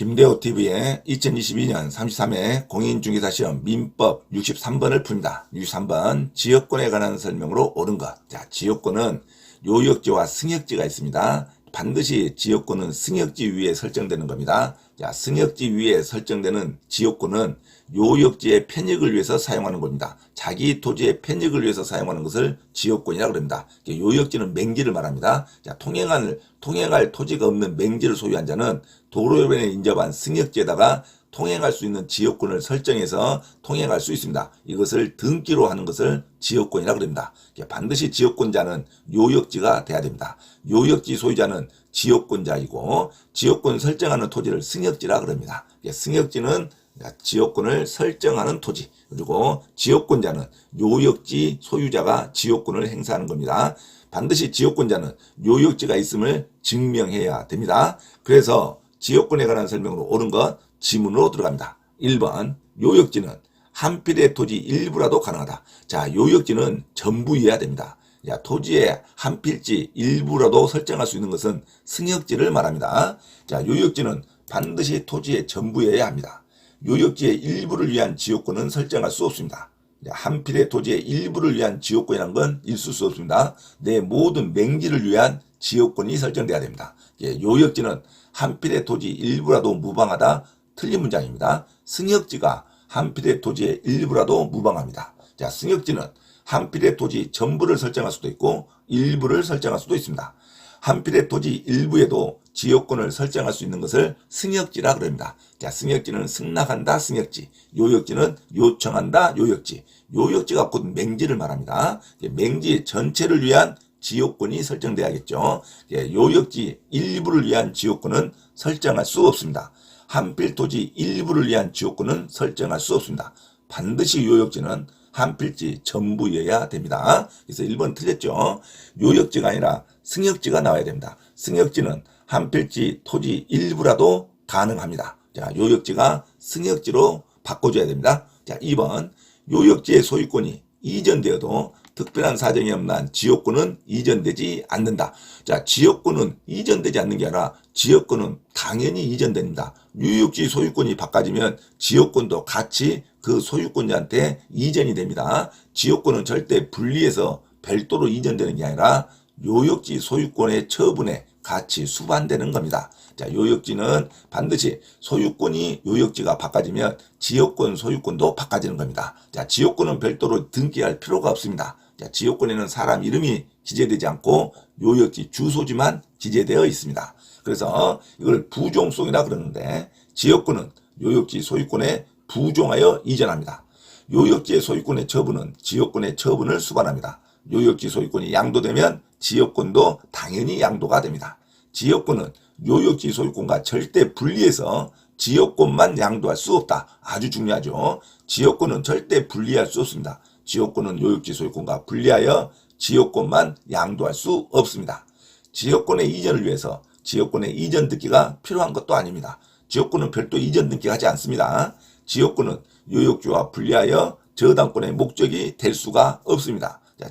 김대호TV의 2022년 33회 공인중개사시험 민법 63번을 풉니다. 63번 지역권에 관한 설명으로 옳은 것. 자, 지역권은 요역지와 승역지가 있습니다. 반드시 지역권은 승역지 위에 설정되는 겁니다. 자, 승역지 위에 설정되는 지역권은 요역지의 편익을 위해서 사용하는 겁니다. 자기 토지의 편익을 위해서 사용하는 것을 지역권이라고 합니다. 요역지는 맹지를 말합니다. 자, 통행할 토지가 없는 맹지를 소유한 자는 도로변에 인접한 승역지에다가 통행할 수 있는 지역권을 설정해서 통행할 수 있습니다. 이것을 등기로 하는 것을 지역권이라고 합니다. 반드시 지역권자는 요역지가 돼야 됩니다. 요역지 소유자는 지역권자이고 지역권 설정하는 토지를 승역지라고 합니다. 승역지는 지역권을 설정하는 토지, 그리고 지역권자는 요역지 소유자가 지역권을 행사하는 겁니다. 반드시 지역권자는 요역지가 있음을 증명해야 됩니다. 그래서 지역권에 관한 설명으로 옳은 것 지문으로 들어갑니다. 1번 요역지는 한 필의 토지 일부라도 가능하다. 자, 요역지는 전부여야 됩니다. 자, 토지의 한 필지 일부라도 설정할 수 있는 것은 승역지를 말합니다. 자, 요역지는 반드시 토지의 전부여야 합니다. 요역지의 일부를 위한 지역권은 설정할 수 없습니다. 한 필의 토지의 일부를 위한 지역권이라는 건 있을 수 없습니다. 내 모든 맹지를 위한 지역권이 설정돼야 됩니다. 요역지는 한 필의 토지 일부라도 무방하다. 틀린 문장입니다. 승역지가 한 필의 토지의 일부라도 무방합니다. 자, 승역지는 한 필의 토지 전부를 설정할 수도 있고 일부를 설정할 수도 있습니다. 한 필의 토지 일부에도 지역권을 설정할 수 있는 것을 승역지라 그럽니다. 자, 승역지는 승낙한다 승역지, 요역지는 요청한다 요역지. 요역지가 곧 맹지를 말합니다. 맹지 전체를 위한 지역권이 설정돼야겠죠. 요역지 일부를 위한 지역권은 설정할 수 없습니다. 한 필 토지 일부를 위한 지역권은 설정할 수 없습니다. 반드시 요역지는 한 필지 전부여야 됩니다. 그래서 1번 틀렸죠. 요역지가 아니라 승역지가 나와야 됩니다. 승역지는 한 필지 토지 일부라도 가능합니다. 자, 요역지가 승역지로 바꿔줘야 됩니다. 자, 2번 요역지의 소유권이 이전되어도 특별한 사정이 없는 한 지역권은 이전되지 않는다. 자, 지역권은 이전되지 않는 게 아니라 지역권은 당연히 이전됩니다. 요역지 소유권이 바꿔지면 지역권도 같이 그 소유권자한테 이전이 됩니다. 지역권은 절대 분리해서 별도로 이전되는 게 아니라 요역지 소유권의 처분에 같이 수반되는 겁니다. 자, 요역지는 반드시 소유권이 요역지가 바꿔지면 지역권 소유권도 바꿔지는 겁니다. 자, 지역권은 별도로 등기할 필요가 없습니다. 자, 지역권에는 사람 이름이 기재되지 않고 요역지 주소지만 기재되어 있습니다. 그래서 이걸 부종속이라 그러는데 지역권은 요역지 소유권에 부종하여 이전합니다. 요역지의 소유권의 처분은 지역권의 처분을 수반합니다. 요역지 소유권이 양도되면 지역권도 당연히 양도가 됩니다. 지역권은 요역지 소유권과 절대 분리해서 지역권만 양도할 수 없다. 아주 중요하죠. 지역권은 절대 분리할 수 없습니다. 지역권은 요역지 소유권과 분리하여 지역권만 양도할 수 없습니다. 지역권의 이전을 위해서 지역권의 이전 등기가 필요한 것도 아닙니다. 지역권은 별도 이전 등기하지 않습니다. 지역권은 요역지와 분리하여 저당권의 목적이 될 수가 없습니다. 자,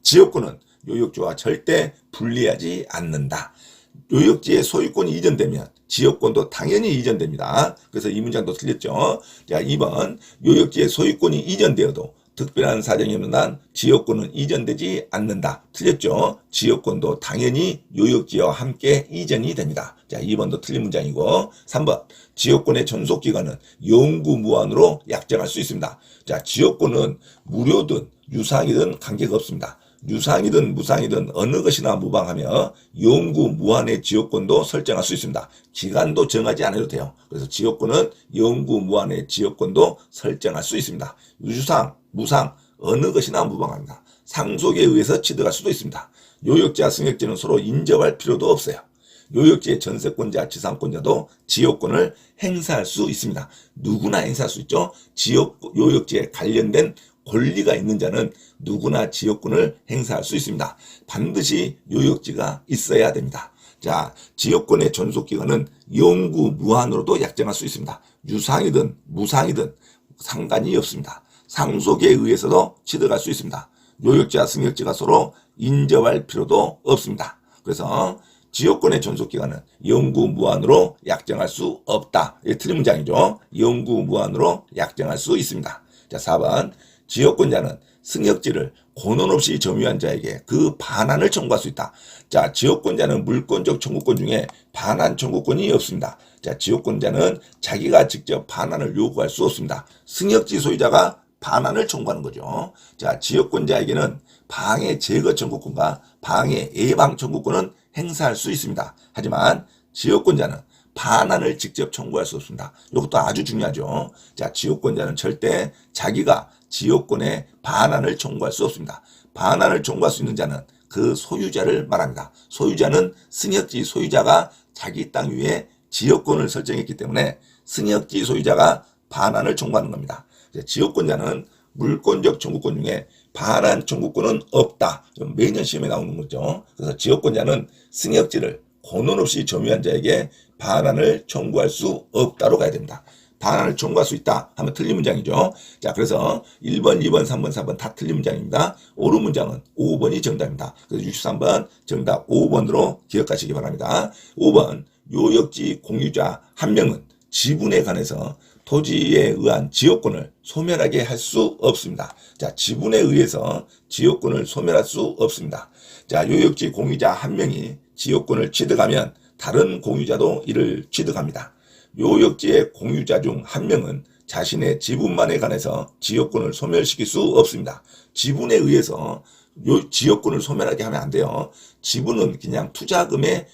지역권은 요역지와 절대 분리하지 않는다. 요역지의 소유권이 이전되면 지역권도 당연히 이전됩니다. 그래서 이 문장도 틀렸죠. 자, 2번 요역지의 소유권이 이전되어도 특별한 사정이 없는 한 지역권은 이전되지 않는다. 틀렸죠. 지역권도 당연히 요역지와 함께 이전이 됩니다. 자, 2번도 틀린 문장이고 3번 지역권의 존속기간은 영구무한으로 약정할 수 있습니다. 자, 지역권은 무료든 유상이든 관계가 없습니다. 유상이든 무상이든 어느 것이나 무방하며 영구무한의 지역권도 설정할 수 있습니다. 기간도 정하지 않아도 돼요. 그래서 지역권은 영구무한의 지역권도 설정할 수 있습니다. 유상, 무상 어느 것이나 무방합니다. 상속에 의해서 취득할 수도 있습니다. 요역지와 승역지는 서로 인접할 필요도 없어요. 요역지의 전세권자, 지상권자도 지역권을 행사할 수 있습니다. 누구나 행사할 수 있죠. 요역지에 관련된 권리가 있는 자는 누구나 지역권을 행사할 수 있습니다. 반드시 요역지가 있어야 됩니다. 자, 지역권의 존속기간은 영구무한으로도 약정할 수 있습니다. 유상이든 무상이든 상관이 없습니다. 상속에 의해서도 취득할 수 있습니다. 요역지와 승역지가 서로 인접할 필요도 없습니다. 그래서 지역권의 존속기간은 영구 무한으로 약정할 수 없다. 이게 틀린 문장이죠. 영구 무한으로 약정할 수 있습니다. 자, 4번. 지역권자는 승역지를 권한 없이 점유한 자에게 그 반환을 청구할 수 있다. 자, 지역권자는 물권적 청구권 중에 반환 청구권이 없습니다. 자, 지역권자는 자기가 직접 반환을 요구할 수 없습니다. 승역지 소유자가 반환을 청구하는 거죠. 자, 지역권자에게는 방해 제거 청구권과 방해 예방 청구권은 행사할 수 있습니다. 하지만 지역권자는 반환을 직접 청구할 수 없습니다. 이것도 아주 중요하죠. 자, 지역권자는 절대 자기가 지역권의 반환을 청구할 수 없습니다. 반환을 청구할 수 있는 자는 그 소유자를 말합니다. 소유자는 승역지 소유자가 자기 땅 위에 지역권을 설정했기 때문에 승역지 소유자가 반환을 청구하는 겁니다. 지역권자는 물권적 청구권 중에 반환 청구권은 없다. 매년 시험에 나오는 거죠. 그래서 지역권자는 승역지를 권한 없이 점유한 자에게 반환을 청구할 수 없다로 가야 됩니다. 반환을 청구할 수 있다 하면 틀린 문장이죠. 자, 그래서 1번, 2번, 3번, 4번 다 틀린 문장입니다. 옳은 문장은 5번이 정답입니다. 그래서 63번 정답 5번으로 기억하시기 바랍니다. 5번, 요역지 공유자 한 명은 지분에 관해서 토지에 의한 지역권을 소멸하게 할 수 없습니다. 자, 지분에 의해서 지역권을 소멸할 수 없습니다. 자, 요역지 공유자 한 명이 지역권을 취득하면 다른 공유자도 이를 취득합니다. 요역지의 공유자 중 한 명은 자신의 지분만에 관해서 지역권을 소멸시킬 수 없습니다. 지분에 의해서 지역권을 소멸하게 하면 안 돼요. 지분은 그냥 투자금에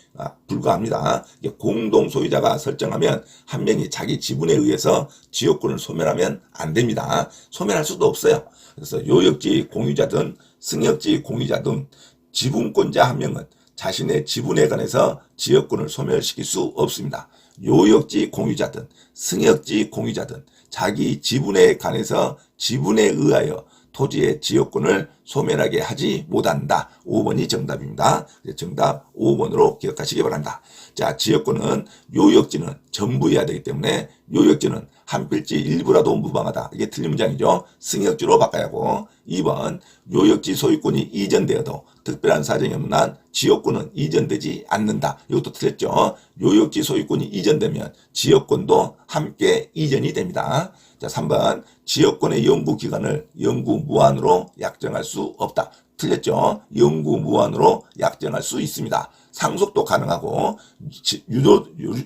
불과합니다. 공동 소유자가 설정하면 한 명이 자기 지분에 의해서 지역권을 소멸하면 안 됩니다. 소멸할 수도 없어요. 그래서 요역지 공유자든 승역지 공유자든 지분권자 한 명은 자신의 지분에 관해서 지역권을 소멸시킬 수 없습니다. 요역지 공유자든 승역지 공유자든 자기 지분에 관해서 지분에 의하여 토지의 지역권을 소멸하게 하지 못한다. 5번이 정답입니다. 정답 5번으로 기억하시기 바랍니다. 자, 지역권은 요역지는 전부여야 되기 때문에 요역지는 한 필지 일부라도 무방하다. 이게 틀린 문장이죠. 승역지로 바꿔야 하고 2번 요역지 소유권이 이전되어도 특별한 사정이 없는 한 지역권은 이전되지 않는다. 이것도 틀렸죠. 요역지 소유권이 이전되면 지역권도 함께 이전이 됩니다. 자, 3번 지역권의 영구기간을 영구무한으로 약정할 수 없다. 틀렸죠. 영구무한으로 약정할 수 있습니다. 상속도 가능하고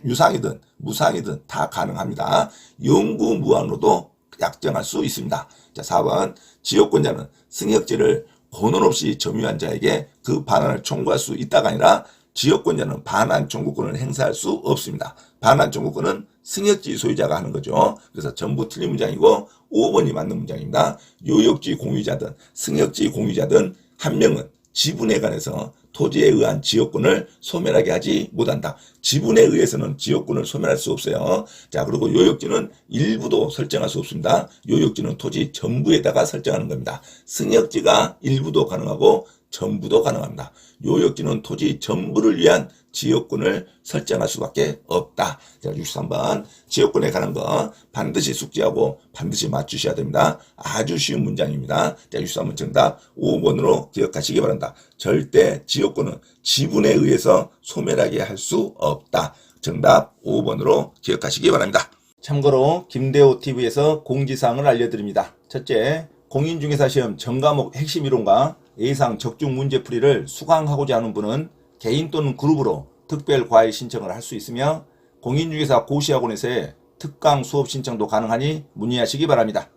유상이든 무상이든 다 가능합니다. 영구무한으로도 약정할 수 있습니다. 자, 4번 지역권자는 승역지를 권한 없이 점유한 자에게 그 반환을 청구할 수 있다가 아니라 지역권자는 반환 청구권을 행사할 수 없습니다. 반환 청구권은 승역지 소유자가 하는 거죠. 그래서 전부 틀린 문장이고 5번이 맞는 문장입니다. 요역지 공유자든 승역지 공유자든 한 명은 지분에 관해서 토지에 의한 지역권을 소멸하게 하지 못한다. 지분에 의해서는 지역권을 소멸할 수 없어요. 자, 그리고 요역지는 일부도 설정할 수 없습니다. 요역지는 토지 전부에다가 설정하는 겁니다. 승역지가 일부도 가능하고 전부도 가능합니다. 요역지는 토지 전부를 위한 지역권을 설정할 수밖에 없다. 자, 63번 지역권에 관한 거 반드시 숙지하고 반드시 맞추셔야 됩니다. 아주 쉬운 문장입니다. 자, 63번 정답 5번으로 기억하시기 바랍니다. 절대 지역권은 지분에 의해서 소멸하게 할 수 없다. 정답 5번으로 기억하시기 바랍니다. 참고로 김대호TV에서 공지사항을 알려드립니다. 첫째, 공인중개사 시험 전과목 핵심 이론과 예상 적중 문제풀이를 수강하고자 하는 분은 개인 또는 그룹으로 특별 과외 신청을 할 수 있으며 공인중개사 고시학원에서의 특강 수업 신청도 가능하니 문의하시기 바랍니다.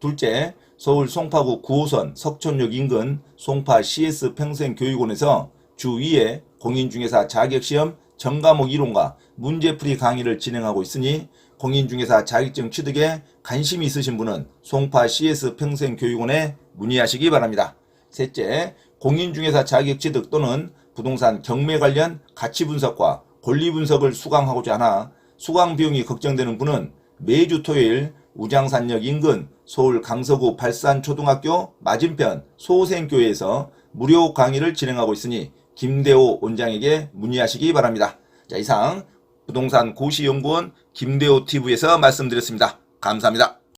둘째, 서울 송파구 9호선 석촌역 인근 송파 CS 평생교육원에서 주 2회 공인중개사 자격시험 전과목 이론과 문제풀이 강의를 진행하고 있으니 공인중개사 자격증 취득에 관심이 있으신 분은 송파 CS 평생교육원에 문의하시기 바랍니다. 셋째, 공인중개사 자격 취득 또는 부동산 경매 관련 가치 분석과 권리 분석을 수강하고자 하나 수강 비용이 걱정되는 분은 매주 토요일 우장산역 인근 서울 강서구 발산초등학교 맞은편 소생교회에서 무료 강의를 진행하고 있으니 김대호 원장에게 문의하시기 바랍니다. 자, 이상 부동산 고시연구원 김대호TV에서 말씀드렸습니다. 감사합니다.